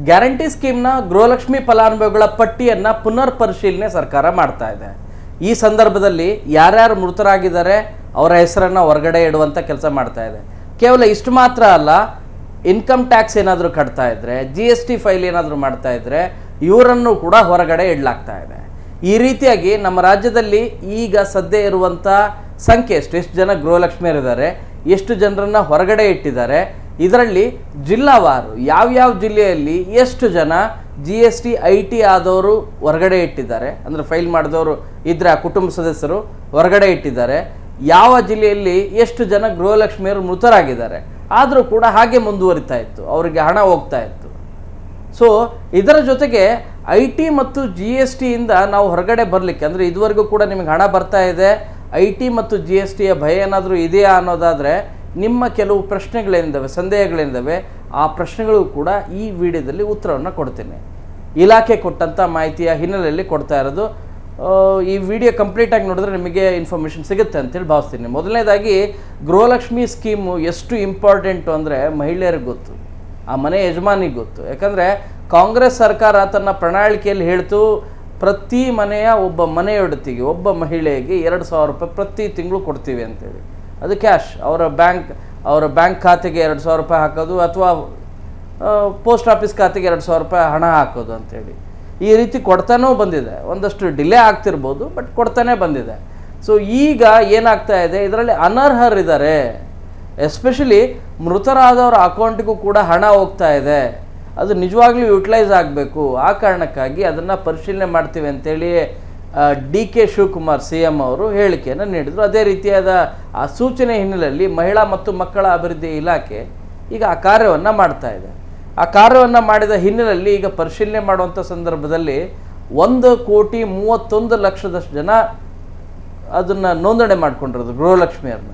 Guarantee ಸ್ಕೀಮ್ನ Gruhalakshmi ಫಲಾನುಭವಿಗಳ ಪಟ್ಟಿಯನ್ನು ಪುನರ್ ಪರಿಶೀಲನೆ ಸರ್ಕಾರ ಮಾಡ್ತಾ ಇದೆ. ಈ ಸಂದರ್ಭದಲ್ಲಿ ಯಾರ್ಯಾರು ಮೃತರಾಗಿದ್ದಾರೆ ಅವರ ಹೆಸರನ್ನು ಹೊರಗಡೆ ಇಡುವಂಥ ಕೆಲಸ ಮಾಡ್ತಾ ಇದೆ. ಕೇವಲ ಇಷ್ಟು ಮಾತ್ರ ಅಲ್ಲ, ಇನ್ಕಮ್ ಟ್ಯಾಕ್ಸ್ ಏನಾದರೂ ಕಟ್ತಾ ಇದ್ದರೆ, GST ಫೈಲ್ ಏನಾದರೂ ಮಾಡ್ತಾ ಇದ್ದರೆ ಇವರನ್ನು ಕೂಡ ಹೊರಗಡೆ ಇಡಲಾಗ್ತಾ ಇದೆ. ಈ ರೀತಿಯಾಗಿ ನಮ್ಮ ರಾಜ್ಯದಲ್ಲಿ ಈಗ ಸದ್ಯ ಇರುವಂಥ ಸಂಖ್ಯೆ ಎಷ್ಟು ಜನ ಗೃಹಲಕ್ಷ್ಮಿಯರಿದ್ದಾರೆ, ಎಷ್ಟು ಜನರನ್ನು ಹೊರಗಡೆ ಇಟ್ಟಿದ್ದಾರೆ, ಇದರಲ್ಲಿ ಜಿಲ್ಲಾವಾರು ಯಾವ್ಯಾವ ಜಿಲ್ಲೆಯಲ್ಲಿ ಎಷ್ಟು ಜನ GST IT ಆದವರು ಹೊರಗಡೆ ಇಟ್ಟಿದ್ದಾರೆ, ಅಂದರೆ ಫೈಲ್ ಮಾಡಿದವರು ಇದ್ದರೆ ಆ ಕುಟುಂಬ ಸದಸ್ಯರು ಹೊರಗಡೆ ಇಟ್ಟಿದ್ದಾರೆ, ಯಾವ ಜಿಲ್ಲೆಯಲ್ಲಿ ಎಷ್ಟು ಜನ ಗೃಹಲಕ್ಷ್ಮಿಯರು ಮೃತರಾಗಿದ್ದಾರೆ, ಆದರೂ ಕೂಡ ಹಾಗೆ ಮುಂದುವರಿತಾ ಇತ್ತು, ಅವರಿಗೆ ಹಣ ಹೋಗ್ತಾ ಇತ್ತು. ಸೊ ಇದರ ಜೊತೆಗೆ IT ಮತ್ತು GSTಯಿಂದ ನಾವು ಹೊರಗಡೆ ಬರಲಿಕ್ಕೆ, ಅಂದರೆ ಇದುವರೆಗೂ ಕೂಡ ನಿಮಗೆ ಹಣ ಬರ್ತಾ ಇದೆ, IT ಮತ್ತು GSTಯ ಭಯ ಏನಾದರೂ ಇದೆಯಾ ಅನ್ನೋದಾದರೆ ನಿಮ್ಮ ಕೆಲವು ಪ್ರಶ್ನೆಗಳೇನಿದ್ದಾವೆ, ಸಂದೇಹಗಳೇನಿದ್ದಾವೆ, ಆ ಪ್ರಶ್ನೆಗಳು ಕೂಡ ಈ ವಿಡಿಯೋದಲ್ಲಿ ಉತ್ತರವನ್ನು ಕೊಡ್ತೇನೆ. ಇಲಾಖೆ ಕೊಟ್ಟಂಥ ಮಾಹಿತಿಯ ಹಿನ್ನೆಲೆಯಲ್ಲಿ ಕೊಡ್ತಾ ಇರೋದು. ಈ ವಿಡಿಯೋ ಕಂಪ್ಲೀಟಾಗಿ ನೋಡಿದ್ರೆ ನಿಮಗೆ ಇನ್ಫಾರ್ಮೇಷನ್ ಸಿಗುತ್ತೆ ಅಂತೇಳಿ ಭಾವಿಸ್ತೀನಿ. ಮೊದಲನೇದಾಗಿ ಗೃಹಲಕ್ಷ್ಮಿ ಸ್ಕೀಮು ಎಷ್ಟು ಇಂಪಾರ್ಟೆಂಟು ಅಂದರೆ ಮಹಿಳೆಯರಿಗೆ ಗೊತ್ತು, ಆ ಮನೆ ಯಜಮಾನಿಗೆ ಗೊತ್ತು. ಯಾಕಂದರೆ ಕಾಂಗ್ರೆಸ್ ಸರ್ಕಾರ ತನ್ನ ಪ್ರಣಾಳಿಕೆಯಲ್ಲಿ ಹೇಳ್ತು, ಪ್ರತಿ ಮನೆಯ ಒಬ್ಬ ಮನೆಯೊಡತಿಗೆ, ಒಬ್ಬ ಮಹಿಳೆಗೆ 2,000 ರೂಪಾಯಿ ಪ್ರತಿ ತಿಂಗಳು ಕೊಡ್ತೀವಿ ಅಂತೇಳಿ. ಅದು ಕ್ಯಾಶ್, ಅವರ ಬ್ಯಾಂಕ್ ಖಾತೆಗೆ 2,000 ರೂಪಾಯಿ ಹಾಕೋದು, ಅಥವಾ ಪೋಸ್ಟ್ ಆಫೀಸ್ ಖಾತೆಗೆ 2,000 ರೂಪಾಯಿ ಹಣ ಹಾಕೋದು ಅಂತೇಳಿ. ಈ ರೀತಿ ಕೊಡ್ತಾನೂ ಬಂದಿದೆ. ಒಂದಷ್ಟು ಡಿಲೇ ಆಗ್ತಿರ್ಬೋದು, ಬಟ್ ಕೊಡ್ತಾನೆ ಬಂದಿದೆ. ಸೊ ಈಗ ಏನಾಗ್ತಾ ಇದೆ, ಇದರಲ್ಲಿ ಅನರ್ಹರಿದ್ದಾರೆ, ಎಸ್ಪೆಷಲಿ ಮೃತರಾದವರ ಅಕೌಂಟಿಗೂ ಕೂಡ ಹಣ ಹೋಗ್ತಾ ಇದೆ. ಅದು ನಿಜವಾಗ್ಲೂ ಯುಟಿಲೈಸ್ ಆಗಬೇಕು. ಆ ಕಾರಣಕ್ಕಾಗಿ ಅದನ್ನು ಪರಿಶೀಲನೆ ಮಾಡ್ತೀವಿ ಅಂತೇಳಿ DK ಶಿವಕುಮಾರ್ CM ಅವರು ಹೇಳಿಕೆಯನ್ನು ನೀಡಿದರು. ಅದೇ ರೀತಿಯಾದ ಆ ಸೂಚನೆ ಹಿನ್ನೆಲೆಯಲ್ಲಿ ಮಹಿಳಾ ಮತ್ತು ಮಕ್ಕಳ ಅಭಿವೃದ್ಧಿ ಇಲಾಖೆ ಈಗ ಆ ಕಾರ್ಯವನ್ನು ಮಾಡ್ತಾ ಇದೆ. ಆ ಕಾರ್ಯವನ್ನು ಮಾಡಿದ ಹಿನ್ನೆಲೆಯಲ್ಲಿ ಈಗ ಪರಿಶೀಲನೆ ಮಾಡುವಂಥ ಸಂದರ್ಭದಲ್ಲಿ 1,31,00,000 ಜನ ಅದನ್ನು ನೋಂದಣಿ ಮಾಡ್ಕೊಂಡಿರೋದು ಗೃಹಲಕ್ಷ್ಮಿಯರನ್ನ.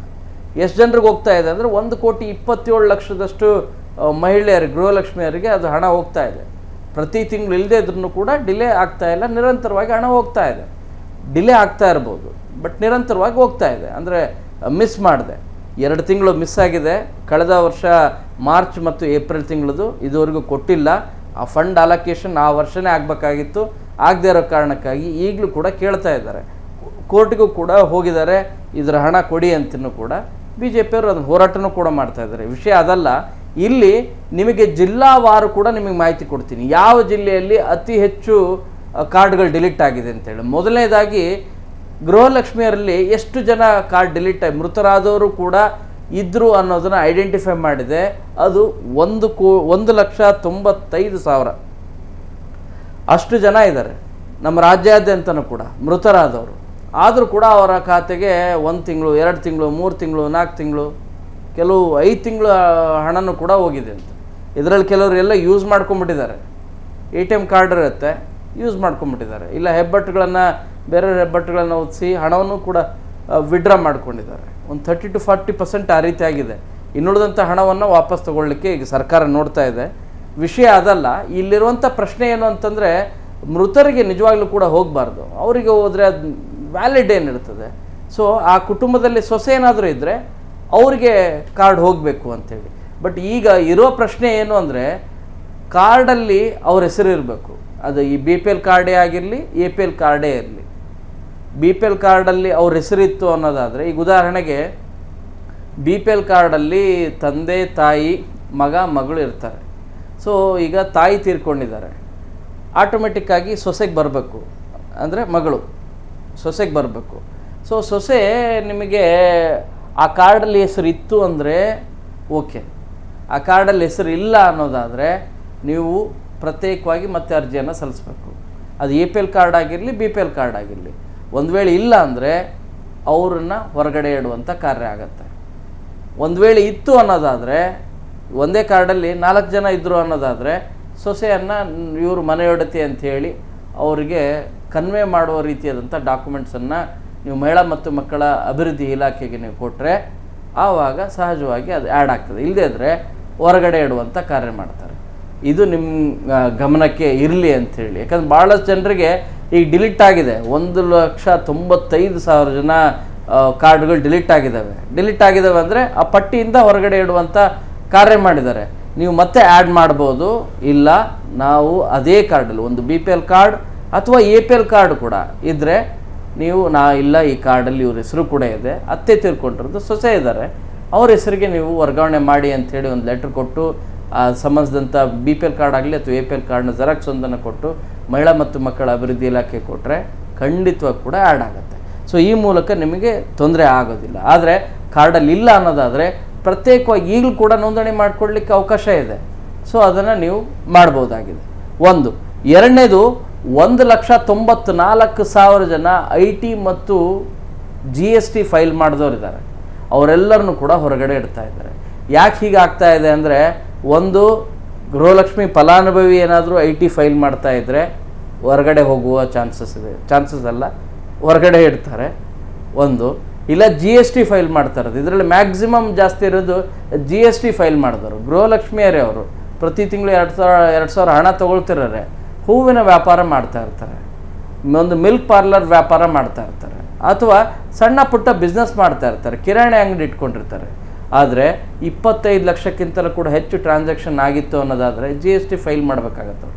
ಎಷ್ಟು ಜನರಿಗೆ ಹೋಗ್ತಾ ಇದೆ ಅಂದರೆ 1,27,00,000 ಮಹಿಳೆಯರಿಗೆ, ಗೃಹಲಕ್ಷ್ಮಿಯರಿಗೆ ಅದು ಹಣ ಹೋಗ್ತಾ ಇದೆ. ಪ್ರತಿ ತಿಂಗಳು ಇಲ್ಲದೆ ಇದ್ರೂ ಕೂಡ ಡಿಲೇ ಆಗ್ತಾ ಇಲ್ಲ, ನಿರಂತರವಾಗಿ ಹಣ ಹೋಗ್ತಾ ಇದೆ. ಡಿಲೇ ಆಗ್ತಾ ಇರ್ಬೋದು, ಬಟ್ ನಿರಂತರವಾಗಿ ಹೋಗ್ತಾ ಇದೆ. ಅಂದರೆ ಮಿಸ್ ಮಾಡಿದೆ, 2 ತಿಂಗಳು ಮಿಸ್ ಆಗಿದೆ. ಕಳೆದ ವರ್ಷ ಮಾರ್ಚ್ ಮತ್ತು ಏಪ್ರಿಲ್ ತಿಂಗಳದು ಇದುವರೆಗೂ ಕೊಟ್ಟಿಲ್ಲ. ಆ ಫಂಡ್ ಅಲೋಕೇಶನ್ ಆ ವರ್ಷನೇ ಆಗಬೇಕಾಗಿತ್ತು, ಆಗದೇ ಇರೋ ಕಾರಣಕ್ಕಾಗಿ ಈಗಲೂ ಕೂಡ ಕೇಳ್ತಾ ಇದ್ದಾರೆ. ಕೋರ್ಟಿಗೂ ಕೂಡ ಹೋಗಿದ್ದಾರೆ, ಇದರ ಹಣ ಕೊಡಿ ಅಂತಲೂ ಕೂಡ BJP ಅವರು ಅದನ್ನು ಹೋರಾಟನೂ ಕೂಡ ಮಾಡ್ತಾ ಇದ್ದಾರೆ. ವಿಷಯ ಅದಲ್ಲ, ಇಲ್ಲಿ ನಿಮಗೆ ಜಿಲ್ಲಾವಾರು ಕೂಡ ನಿಮಗೆ ಮಾಹಿತಿ ಕೊಡ್ತೀನಿ, ಯಾವ ಜಿಲ್ಲೆಯಲ್ಲಿ ಅತಿ ಹೆಚ್ಚು ಕಾರ್ಡ್ಗಳು ಡಿಲೀಟ್ ಆಗಿದೆ ಅಂತೇಳಿ. ಮೊದಲನೇದಾಗಿ ಗೃಹಲಕ್ಷ್ಮಿಯರಲ್ಲಿ ಎಷ್ಟು ಜನ ಕಾರ್ಡ್ ಡಿಲೀಟ್ ಆಗಿ ಮೃತರಾದವರು ಕೂಡ ಇದ್ದರು ಅನ್ನೋದನ್ನು ಐಡೆಂಟಿಫೈ ಮಾಡಿದೆ. ಅದು 1,95,000 ಅಷ್ಟು ಜನ ಇದ್ದಾರೆ ನಮ್ಮ ರಾಜ್ಯಾದ್ಯಂತನೂ ಕೂಡ ಮೃತರಾದವರು. ಆದರೂ ಕೂಡ ಅವರ ಖಾತೆಗೆ 1 ತಿಂಗಳು, 2 ತಿಂಗಳು, 3 ತಿಂಗಳು, 4 ತಿಂಗಳು, ಕೆಲವು 5 ತಿಂಗಳು ಹಣನೂ ಕೂಡ ಹೋಗಿದೆ ಅಂತ. ಇದರಲ್ಲಿ ಕೆಲವರು ಎಲ್ಲ ಯೂಸ್ ಮಾಡ್ಕೊಂಬಿಟ್ಟಿದ್ದಾರೆ. ATM ಕಾರ್ಡ್ ಇರುತ್ತೆ, ಯೂಸ್ ಮಾಡ್ಕೊಂಬಿಟ್ಟಿದ್ದಾರೆ. ಇಲ್ಲ ಬೇರೆ ಹೆಬ್ಬಟ್ಟುಗಳನ್ನು ಒದಿಸಿ ಹಣವನ್ನು ಕೂಡ ವಿಡ್ರಾ ಮಾಡ್ಕೊಂಡಿದ್ದಾರೆ. ಒಂದು 30 to 40% ಆ ರೀತಿ ಆಗಿದೆ. ಇನ್ನುಳಿದಂಥ ಹಣವನ್ನು ವಾಪಸ್ ತಗೊಳ್ಳಿಕ್ಕೆ ಈಗ ಸರ್ಕಾರ ನೋಡ್ತಾ ಇದೆ. ವಿಷಯ ಅದಲ್ಲ. ಇಲ್ಲಿರುವಂಥ ಪ್ರಶ್ನೆ ಏನು ಅಂತಂದರೆ, ಮೃತರಿಗೆ ನಿಜವಾಗ್ಲೂ ಕೂಡ ಹೋಗಬಾರ್ದು, ಅವರಿಗೆ ಹೋದರೆ ಅದು ವ್ಯಾಲಿಡ್ ಏನಿರ್ತದೆ. ಸೊ ಆ ಕುಟುಂಬದಲ್ಲಿ ಸೊಸೆ ಏನಾದರೂ ಇದ್ದರೆ ಅವರಿಗೆ ಕಾರ್ಡ್ ಹೋಗಬೇಕು ಅಂಥೇಳಿ. ಬಟ್ ಈಗ ಇರೋ ಪ್ರಶ್ನೆ ಏನು ಅಂದರೆ, ಕಾರ್ಡಲ್ಲಿ ಅವ್ರ ಹೆಸರು ಇರಬೇಕು. ಅದು ಈ BPL ಕಾರ್ಡೇ ಆಗಿರಲಿ, APL ಕಾರ್ಡೇ ಇರಲಿ. BPL ಕಾರ್ಡಲ್ಲಿ ಅವ್ರ ಹೆಸರಿತ್ತು ಅನ್ನೋದಾದರೆ, ಈಗ ಉದಾಹರಣೆಗೆ BPL ಕಾರ್ಡಲ್ಲಿ ತಂದೆ, ತಾಯಿ, ಮಗಳು ಇರ್ತಾರೆ. ಸೊ ಈಗ ತಾಯಿ ತೀರ್ಕೊಂಡಿದ್ದಾರೆ, ಆಟೋಮೆಟಿಕ್ಕಾಗಿ ಸೊಸೆಗೆ ಬರಬೇಕು, ಅಂದರೆ ಮಗಳು ಸೊಸೆಗೆ ಬರಬೇಕು. ಸೊ ಸೊಸೆ ನಿಮಗೆ ಆ ಕಾರ್ಡಲ್ಲಿ ಹೆಸರು ಇತ್ತು ಅಂದರೆ ಓಕೆ, ಆ ಕಾರ್ಡಲ್ಲಿ ಹೆಸರು ಇಲ್ಲ ಅನ್ನೋದಾದರೆ ನೀವು ಪ್ರತ್ಯೇಕವಾಗಿ ಮತ್ತೆ ಅರ್ಜಿಯನ್ನು ಸಲ್ಲಿಸಬೇಕು. ಅದು APL ಕಾರ್ಡ್ ಆಗಿರಲಿ, BPL ಕಾರ್ಡ್ ಆಗಿರಲಿ. ಒಂದು ವೇಳೆ ಇಲ್ಲ ಅಂದರೆ ಅವರನ್ನು ಹೊರಗಡೆ ಇಡುವಂಥ ಕಾರ್ಯ ಆಗುತ್ತೆ. ಒಂದು ವೇಳೆ ಇತ್ತು ಅನ್ನೋದಾದರೆ, ಒಂದೇ ಕಾರ್ಡಲ್ಲಿ 4 ಜನ ಇದ್ದರು ಅನ್ನೋದಾದರೆ, ಸೊಸೆಯನ್ನು ಇವರು ಮನೆಯೊಡತಿ ಅಂಥೇಳಿ ಅವರಿಗೆ ಕನ್ವೆ ಮಾಡುವ ರೀತಿಯಾದಂಥ ಡಾಕ್ಯುಮೆಂಟ್ಸನ್ನು ನೀವು ಮಹಿಳಾ ಮತ್ತು ಮಕ್ಕಳ ಅಭಿವೃದ್ಧಿ ಇಲಾಖೆಗೆ ನೀವು ಕೊಟ್ಟರೆ ಆವಾಗ ಸಹಜವಾಗಿ ಅದು ಆ್ಯಡ್ ಆಗ್ತದೆ. ಇಲ್ಲದೇ ಇದ್ದರೆ ಹೊರಗಡೆ ಇಡುವಂಥ ಕಾರ್ಯ ಮಾಡ್ತಾರೆ. ಇದು ನಿಮ್ಮ ಗಮನಕ್ಕೆ ಇರಲಿ ಅಂಥೇಳಿ. ಯಾಕಂದ್ರೆ ಭಾಳಷ್ಟು ಜನರಿಗೆ ಈಗ ಡಿಲೀಟ್ ಆಗಿದೆ. 1,95,000 ಜನ ಕಾರ್ಡ್ಗಳು ಡಿಲೀಟ್ ಆಗಿದ್ದಾವೆ ಅಂದರೆ ಆ ಪಟ್ಟಿಯಿಂದ ಹೊರಗಡೆ ಇಡುವಂಥ ಕಾರ್ಯ ಮಾಡಿದ್ದಾರೆ. ನೀವು ಮತ್ತೆ ಆ್ಯಡ್ ಮಾಡ್ಬೋದು. ಇಲ್ಲ ನಾವು ಅದೇ ಕಾರ್ಡಲ್ಲಿ ಒಂದು BPL ಕಾರ್ಡ್ ಅಥವಾ APL ಕಾರ್ಡ್ ಕೂಡ ಇದ್ದರೆ ನೀವು ಇಲ್ಲ ಈ ಕಾರ್ಡಲ್ಲಿ ಇವ್ರ ಹೆಸರು ಕೂಡ ಇದೆ, ಅತ್ತೆ ತೀರ್ಕೊಂಡಿರೋದು, ಸೊಸೆ ಇದ್ದಾರೆ, ಅವ್ರ ಹೆಸರಿಗೆ ನೀವು ವರ್ಗಾವಣೆ ಮಾಡಿ ಅಂಥೇಳಿ ಒಂದು ಲೆಟ್ರ್ ಕೊಟ್ಟು ಸಂಬಂಧಿಸಿದಂಥ BPL ಕಾರ್ಡ್ ಆಗಲಿ ಅಥವಾ APL ಕಾರ್ಡ್ನ ಜೆರಾಕ್ಸ್ ಒಂದನ್ನು ಕೊಟ್ಟು ಮಹಿಳಾ ಮತ್ತು ಮಕ್ಕಳ ಅಭಿವೃದ್ಧಿ ಇಲಾಖೆ ಕೊಟ್ಟರೆ ಖಂಡಿತವಾಗಿ ಕೂಡ ಆ್ಯಡ್ ಆಗುತ್ತೆ. ಸೊ ಈ ಮೂಲಕ ನಿಮಗೆ ತೊಂದರೆ ಆಗೋದಿಲ್ಲ. ಆದರೆ ಕಾರ್ಡಲ್ಲಿ ಇಲ್ಲ ಅನ್ನೋದಾದರೆ ಪ್ರತ್ಯೇಕವಾಗಿ ಈಗಲೂ ಕೂಡ ನೋಂದಣಿ ಮಾಡಿಕೊಡ್ಲಿಕ್ಕೆ ಅವಕಾಶ ಇದೆ. ಸೊ ಅದನ್ನು ನೀವು ಮಾಡ್ಬೋದಾಗಿದೆ. ಒಂದು. ಎರಡನೇದು, 1,94,000 ಜನ IT ಮತ್ತು GST ಫೈಲ್ ಮಾಡಿದವರಿದ್ದಾರೆ. ಅವರೆಲ್ಲರನ್ನು ಕೂಡ ಹೊರಗಡೆ ಇಡ್ತಾ ಇದ್ದಾರೆ. ಯಾಕೆ ಹೀಗೆ ಆಗ್ತಾ ಇದೆ ಅಂದರೆ, ಒಂದು, ಗೃಹಲಕ್ಷ್ಮಿ ಫಲಾನುಭವಿ ಏನಾದರೂ IT ಫೈಲ್ ಮಾಡ್ತಾ ಇದ್ದರೆ ಹೊರಗಡೆ ಹೋಗುವ ಚಾನ್ಸಸ್ ಅಲ್ಲ, ಹೊರಗಡೆ ಇಡ್ತಾರೆ. ಒಂದು. ಇಲ್ಲ GST ಫೈಲ್ ಮಾಡ್ತಾ ಇರೋದು, ಇದರಲ್ಲಿ ಮ್ಯಾಕ್ಸಿಮಮ್ ಜಾಸ್ತಿ ಇರೋದು GST ಫೈಲ್ ಮಾಡಿದವರು ಗೃಹಲಕ್ಷ್ಮಿಯರೇ. ಅವರು ಪ್ರತಿ ತಿಂಗಳು 2,000 ಹಣ ತೊಗೊಳ್ತಿದ್ದಾರೆ. ಹೂವಿನ ವ್ಯಾಪಾರ ಮಾಡ್ತಾ ಇರ್ತಾರೆ, ಒಂದು ಮಿಲ್ಕ್ ಪಾರ್ಲರ್ ವ್ಯಾಪಾರ ಮಾಡ್ತಾ ಇರ್ತಾರೆ, ಅಥವಾ ಸಣ್ಣ ಪುಟ್ಟ ಬಿಸ್ನೆಸ್ ಮಾಡ್ತಾ ಇರ್ತಾರೆ, ಕಿರಾಣಿ ಅಂಗಡಿ ಇಟ್ಕೊಂಡಿರ್ತಾರೆ. ಆದರೆ 25 ಲಕ್ಷಕ್ಕಿಂತಲೂ ಕೂಡ ಹೆಚ್ಚು ಟ್ರಾನ್ಸಾಕ್ಷನ್ ಆಗಿತ್ತು ಅನ್ನೋದಾದರೆ GST ಫೈಲ್ ಮಾಡಬೇಕಾಗತ್ತೆ.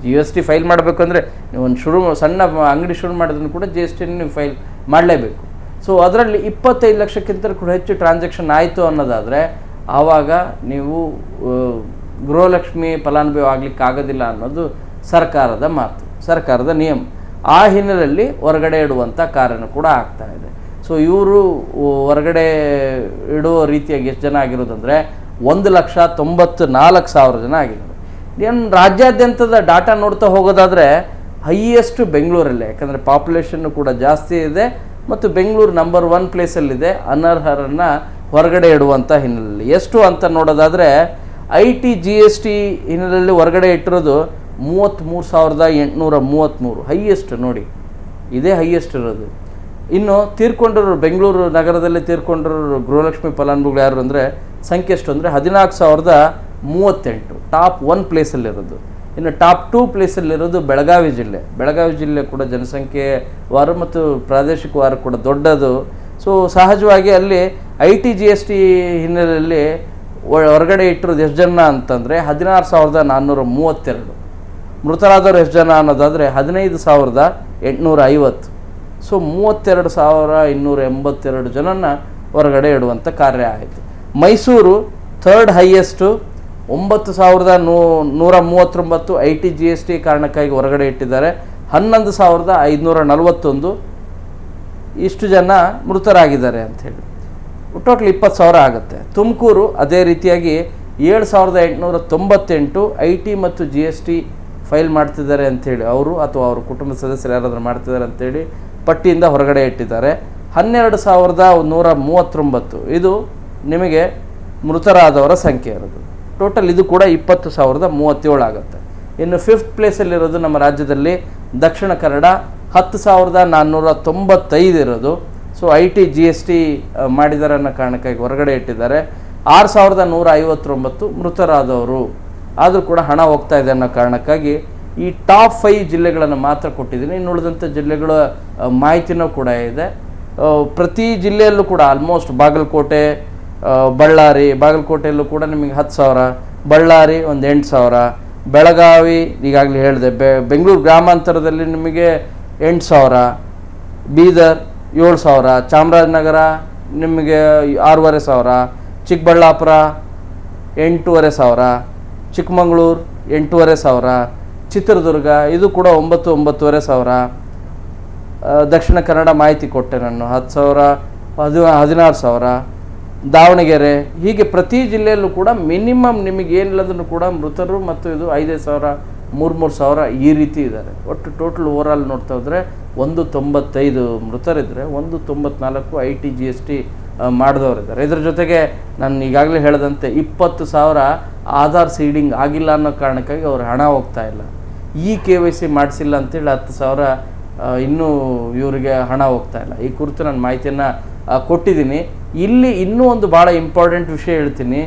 GST ಫೈಲ್ ಮಾಡಬೇಕು ಅಂದರೆ ನೀವು ಒಂದು ಸಣ್ಣ ಅಂಗಡಿ ಶುರು ಮಾಡಿದ್ರು ಕೂಡ GST ನೀವು ಫೈಲ್ ಮಾಡಲೇಬೇಕು. ಸೊ ಅದರಲ್ಲಿ 25 ಲಕ್ಷಕ್ಕಿಂತಲೂ ಕೂಡ ಹೆಚ್ಚು ಟ್ರಾನ್ಸಾಕ್ಷನ್ ಆಯಿತು ಅನ್ನೋದಾದರೆ ಆವಾಗ ನೀವು ಗೃಹಲಕ್ಷ್ಮಿ ಫಲಾನುಭವಿ ಆಗಲಿಕ್ಕೆ ಆಗೋದಿಲ್ಲ ಅನ್ನೋದು ಸರ್ಕಾರದ ಮಾತು, ಸರ್ಕಾರದ ನಿಯಮ. ಆ ಹಿನ್ನೆಲೆಯಲ್ಲಿ ಹೊರಗಡೆ ಇಡುವಂಥ ಕಾರ್ಯನೂ ಕೂಡ ಆಗ್ತಾ ಇದೆ. ಸೊ ಇವರು ಹೊರಗಡೆ ಇಡುವ ರೀತಿಯಾಗಿ ಎಷ್ಟು ಜನ ಆಗಿರೋದಂದರೆ 1,94,000 ಜನ ಆಗಿದ್ದಾರೆ. ಏನು ರಾಜ್ಯಾದ್ಯಂತದ ಡಾಟಾ ನೋಡ್ತಾ ಹೋಗೋದಾದರೆ ಹೈಯೆಸ್ಟ್ ಬೆಂಗಳೂರಲ್ಲೇ, ಯಾಕಂದರೆ ಪಾಪ್ಯುಲೇಷನ್ನು ಕೂಡ ಜಾಸ್ತಿ ಇದೆ ಮತ್ತು ಬೆಂಗಳೂರು ನಂಬರ್ 1 ಪ್ಲೇಸಲ್ಲಿದೆ ಅನರ್ಹರನ್ನು ಹೊರಗಡೆ ಇಡುವಂಥ ಹಿನ್ನೆಲೆಯಲ್ಲಿ. ಎಷ್ಟು ಅಂತ ನೋಡೋದಾದರೆ IT GST ಹಿನ್ನೆಲೆಯಲ್ಲಿ ಹೊರಗಡೆ ಇಟ್ಟಿರೋದು 33,833 ಹೈಯೆಸ್ಟ್ ನೋಡಿ, ಇದೇ ಹೈಯೆಸ್ಟ್ ಇರೋದು. ಇನ್ನು ತೀರ್ಕೊಂಡಿರೋರು ಬೆಂಗಳೂರು ನಗರದಲ್ಲಿ ತೀರ್ಕೊಂಡಿರೋರು ಗೃಹಲಕ್ಷ್ಮಿ ಫಲಾನುಭವಿಗಳು ಯಾರು ಅಂದರೆ ಸಂಖ್ಯೆ ಎಷ್ಟು ಅಂದರೆ 14,038 ಟಾಪ್ 1 ಪ್ಲೇಸಲ್ಲಿರೋದು. ಇನ್ನು ಟಾಪ್ 2 ಪ್ಲೇಸಲ್ಲಿರೋದು ಬೆಳಗಾವಿ ಜಿಲ್ಲೆ ಕೂಡ ಜನಸಂಖ್ಯೆ ವಾರ ಮತ್ತು ಪ್ರಾದೇಶಿಕ ವಾರ ಕೂಡ ದೊಡ್ಡದು. ಸೊ ಸಹಜವಾಗಿ ಅಲ್ಲಿ IT GST ಹಿನ್ನೆಲೆಯಲ್ಲಿ ಹೊರಗಡೆ ಇಟ್ಟಿರೋದು ಎಷ್ಟು ಜನ ಅಂತಂದರೆ 16,432. ಮೃತರಾದವರು ಎಷ್ಟು ಜನ ಅನ್ನೋದಾದರೆ 15,850. ಸೊ 32,282 ಜನನ ಹೊರಗಡೆ ಇಡುವಂಥ ಕಾರ್ಯ ಆಯಿತು. Mysuru third highest 9,139 IT GST ಕಾರಣಕ್ಕಾಗಿ ಹೊರಗಡೆ ಇಟ್ಟಿದ್ದಾರೆ. 11,541 ಇಷ್ಟು ಜನ ಮೃತರಾಗಿದ್ದಾರೆ ಅಂಥೇಳಿ ಟೋಟಲ್ 20,000 ಆಗುತ್ತೆ. ತುಮಕೂರು ಅದೇ ರೀತಿಯಾಗಿ 7,898 IT ಮತ್ತು GST ಫೈಲ್ ಮಾಡ್ತಿದ್ದಾರೆ ಅಂಥೇಳಿ ಅವರು ಅಥವಾ ಅವ್ರ ಕುಟುಂಬದ ಸದಸ್ಯರು ಯಾರಾದರೂ ಮಾಡ್ತಿದ್ದಾರೆ ಅಂಥೇಳಿ ಪಟ್ಟಿಯಿಂದ ಹೊರಗಡೆ ಇಟ್ಟಿದ್ದಾರೆ. 12,139 ಇದು ನಿಮಗೆ ಮೃತರಾದವರ ಸಂಖ್ಯೆ ಇರೋದು. ಟೋಟಲ್ ಇದು ಕೂಡ 20,037 ಆಗುತ್ತೆ. ಇನ್ನು 5th ಪ್ಲೇಸಲ್ಲಿರೋದು ನಮ್ಮ ರಾಜ್ಯದಲ್ಲಿ ದಕ್ಷಿಣ ಕನ್ನಡ 10,495 ಇರೋದು. ಸೊ IT GST ಮಾಡಿದ್ದಾರೆ ಅನ್ನೋ ಕಾರಣಕ್ಕಾಗಿ ಹೊರಗಡೆ ಇಟ್ಟಿದ್ದಾರೆ. 6,159 ಮೃತರಾದವರು, ಆದರೂ ಕೂಡ ಹಣ ಹೋಗ್ತಾ ಇದೆ ಅನ್ನೋ ಕಾರಣಕ್ಕಾಗಿ ಈ ಟಾಪ್ 5 ಜಿಲ್ಲೆಗಳನ್ನು ಮಾತ್ರ ಕೊಟ್ಟಿದ್ದೀನಿ. ಇನ್ನು ಉಳಿದಂಥ ಜಿಲ್ಲೆಗಳ ಮಾಹಿತಿನೂ ಕೂಡ ಇದೆ. ಪ್ರತಿ ಜಿಲ್ಲೆಯಲ್ಲೂ ಕೂಡ ಆಲ್ಮೋಸ್ಟ್ ಬಾಗಲಕೋಟೆಯಲ್ಲೂ ಕೂಡ ನಿಮಗೆ 10,000, ಬಳ್ಳಾರಿ ಒಂದು 8,000, ಬೆಳಗಾವಿ ಈಗಾಗಲೇ ಹೇಳಿದೆ, ಬೆಂಗಳೂರು ಗ್ರಾಮಾಂತರದಲ್ಲಿ ನಿಮಗೆ 8,000, ಬೀದರ್ 7,000, ಚಾಮರಾಜನಗರ ನಿಮಗೆ 6,500, ಚಿಕ್ಕಬಳ್ಳಾಪುರ 8,500, ಚಿಕ್ಕಮಗಳೂರು 8,500, ಚಿತ್ರದುರ್ಗ ಇದು ಕೂಡ 9,500. ದಕ್ಷಿಣ ಕನ್ನಡ ಮಾಹಿತಿ ಕೊಟ್ಟೆ ನಾನು 10,000, 16,000, ದಾವಣಗೆರೆ, ಹೀಗೆ ಪ್ರತಿ ಜಿಲ್ಲೆಯಲ್ಲೂ ಕೂಡ ಮಿನಿಮಮ್ ನಿಮಗೆ ಏನಿಲ್ಲದ್ರೂ ಕೂಡ ಮೃತರು ಮತ್ತು ಇದು 5,000, 3,000 ಈ ರೀತಿ ಇದ್ದಾರೆ. ಒಟ್ಟು ಟೋಟಲ್ ಓವರಾಲ್ ನೋಡ್ತಾ ಹೋದರೆ 195 ಮೃತರಿದ್ದರೆ 194 IT GST ಮಾಡಿದವರಿದ್ದಾರೆ. ಇದರ ಜೊತೆಗೆ ನಾನು ಈಗಾಗಲೇ ಹೇಳಿದಂತೆ 20,000 ಆಧಾರ್ ಸೀಡಿಂಗ್ ಆಗಿಲ್ಲ ಅನ್ನೋ ಕಾರಣಕ್ಕಾಗಿ ಅವ್ರ ಹಣ ಹೋಗ್ತಾ ಇಲ್ಲ. KYC ಮಾಡಿಸಿಲ್ಲ ಅಂತೇಳಿ 10,000 ಇನ್ನೂ ಇವರಿಗೆ ಹಣ ಹೋಗ್ತಾ ಇಲ್ಲ. ಈ ಕುರಿತು ನಾನು ಮಾಹಿತಿಯನ್ನು ಕೊಟ್ಟಿದ್ದೀನಿ. ಇಲ್ಲಿ ಇನ್ನೂ ಒಂದು ಭಾಳ ಇಂಪಾರ್ಟೆಂಟ್ ವಿಷಯ ಹೇಳ್ತೀನಿ.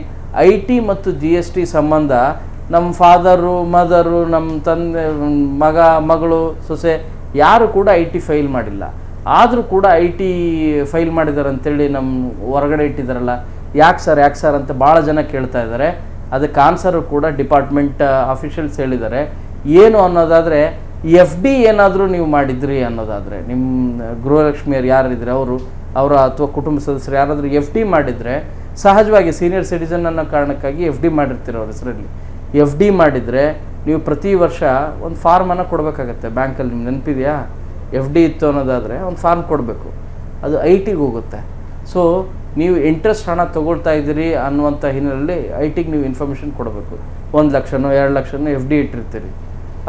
IT ಮತ್ತು GST ಸಂಬಂಧ ನಮ್ಮ ಫಾದರು, ಮದರು, ನಮ್ಮ ತಂದೆ, ಮಗಳು, ಸೊಸೆ ಯಾರು ಕೂಡ IT ಫೈಲ್ ಮಾಡಿಲ್ಲ. ಆದರೂ ಕೂಡ IT ಫೈಲ್ ಮಾಡಿದ್ದಾರೆ ಅಂತೇಳಿ ನಮ್ಮ ಹೊರಗಡೆ ಇಟ್ಟಿದ್ದಾರಲ್ಲ, ಯಾಕೆ ಸರ್ ಅಂತ ಭಾಳ ಜನ ಕೇಳ್ತಾ ಇದ್ದಾರೆ. ಅದಕ್ಕೆ ಆನ್ಸರು ಕೂಡ ಡಿಪಾರ್ಟ್ಮೆಂಟ್ ಅಫಿಷಿಯಲ್ಸ್ ಹೇಳಿದ್ದಾರೆ. ಏನು ಅನ್ನೋದಾದರೆ ಎಫ್ ಡಿ ಏನಾದರೂ ನೀವು ಮಾಡಿದ್ರಿ ಅನ್ನೋದಾದರೆ, ನಿಮ್ಮ ಗೃಹಲಕ್ಷ್ಮಿಯರು ಯಾರಿದ್ರೆ ಅವರ ಅಥವಾ ಕುಟುಂಬ ಸದಸ್ಯರು ಯಾರಾದರೂ ಎಫ್ ಡಿ ಮಾಡಿದರೆ, ಸಹಜವಾಗಿ ಸೀನಿಯರ್ ಸಿಟಿಸನ್ ಅನ್ನೋ ಕಾರಣಕ್ಕಾಗಿ ಎಫ್ ಡಿ ಮಾಡಿರ್ತೀರ ಅವ್ರ ಹೆಸರಲ್ಲಿ. ಎಫ್ ಡಿ ಮಾಡಿದರೆ ನೀವು ಪ್ರತಿ ವರ್ಷ ಒಂದು ಫಾರ್ಮನ್ನು ಕೊಡಬೇಕಾಗತ್ತೆ ಬ್ಯಾಂಕಲ್ಲಿ. ನಿಮ್ಗೆ ನೆನಪಿದೆಯಾ? ಎಫ್ ಡಿ ಇತ್ತು ಅನ್ನೋದಾದರೆ ಒಂದು ಫಾರ್ಮ್ ಕೊಡಬೇಕು, ಅದು ಐ ಟಿಗೆ ಹೋಗುತ್ತೆ. ಸೊ ನೀವು ಇಂಟ್ರೆಸ್ಟ್ ಹಣ ತೊಗೊಳ್ತಾ ಇದ್ದೀರಿ ಅನ್ನುವಂಥ ಹಿನ್ನೆಲೆಯಲ್ಲಿ ಐ ಟಿಗೆ ನೀವು ಇನ್ಫಾರ್ಮೇಷನ್ ಕೊಡಬೇಕು. 1 ಲಕ್ಷನೋ 2 ಲಕ್ಷನೋ ಎಫ್ ಡಿ ಇಟ್ಟಿರ್ತೀರಿ.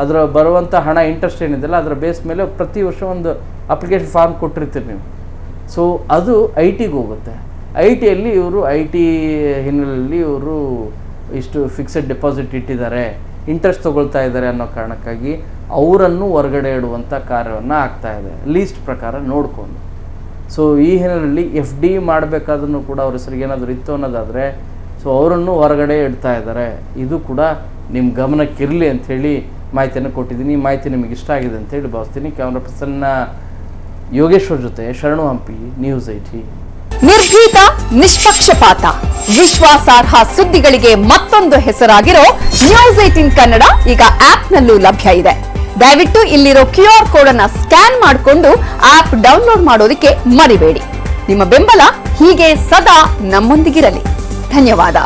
ಅದರ ಬರುವಂಥ ಹಣ ಇಂಟ್ರೆಸ್ಟ್ ಏನಿದೆಯಲ್ಲ ಅದರ ಬೇಸ್ ಮೇಲೆ ಪ್ರತಿ ವರ್ಷ ಒಂದು ಅಪ್ಲಿಕೇಶನ್ ಫಾರ್ಮ್ ಕೊಟ್ಟಿರ್ತೀರಿ ನೀವು. ಸೊ ಅದು ಐ ಟಿಗೆ ಹೋಗುತ್ತೆ. ಐ ಟಿಯಲ್ಲಿ ಐ ಟಿ ಹಿನ್ನೆಲೆಯಲ್ಲಿ ಇಷ್ಟು ಫಿಕ್ಸೆಡ್ ಡೆಪಾಸಿಟ್ ಇಟ್ಟಿದ್ದಾರೆ, ಇಂಟ್ರೆಸ್ಟ್ ತೊಗೊಳ್ತಾ ಇದ್ದಾರೆ ಅನ್ನೋ ಕಾರಣಕ್ಕಾಗಿ ಅವರನ್ನು ಹೊರಗಡೆ ಇಡುವಂಥ ಕಾರ್ಯವನ್ನು ಆಗ್ತಾಯಿದೆ ಲೀಸ್ಟ್ ಪ್ರಕಾರ ನೋಡಿಕೊಂಡು. ಸೊ ಈ ಹಿನ್ನೆಲೆಯಲ್ಲಿ ಎಫ್ ಡಿ ಮಾಡಬೇಕಾದ್ರೂ ಕೂಡ ಅವ್ರ ಹೆಸರಿಗೆ ಏನಾದರೂ ಇತ್ತು ಅನ್ನೋದಾದರೆ ಸೊ ಅವರನ್ನು ಹೊರಗಡೆ ಇಡ್ತಾ ಇದ್ದಾರೆ. ಇದು ಕೂಡ ನಿಮ್ಮ ಗಮನಕ್ಕಿರಲಿ ಅಂಥೇಳಿ ಮಾಹಿತಿಯನ್ನು ಕೊಟ್ಟಿದ್ದೀನಿ. ಈ ಮಾಹಿತಿ ನಿಮಗೆ ಇಷ್ಟ ಆಗಿದೆ ಅಂತೇಳಿ ಭಾವಿಸ್ತೀನಿ. ಕ್ಯಾಮ್ರಾ ಪರ್ಸನ್ನ ಯೋಗೇಶ್ವರ್ ಜೊತೆ ಶರಣು ಹಂಪಿ, ನ್ಯೂಸ್ 18. ನಿರ್ಭೀತ, ನಿಷ್ಪಕ್ಷಪಾತ, ವಿಶ್ವಾಸಾರ್ಹ ಸುದ್ದಿಗಳಿಗೆ ಮತ್ತೊಂದು ಹೆಸರಾಗಿರೋ ನ್ಯೂಸ್ 18 ಕನ್ನಡ ಈಗ ಆಪ್ನಲ್ಲೂ ಲಭ್ಯ ಇದೆ. ದಯವಿಟ್ಟು ಇಲ್ಲಿರೋ QR ಕೋಡ್ ಅನ್ನ ಸ್ಕ್ಯಾನ್ ಮಾಡಿಕೊಂಡು ಆಪ್ ಡೌನ್ಲೋಡ್ ಮಾಡೋದಕ್ಕೆ ಮರಿಬೇಡಿ. ನಿಮ್ಮ ಬೆಂಬಲ ಹೀಗೆ ಸದಾ ನಮ್ಮೊಂದಿಗಿರಲಿ. ಧನ್ಯವಾದ.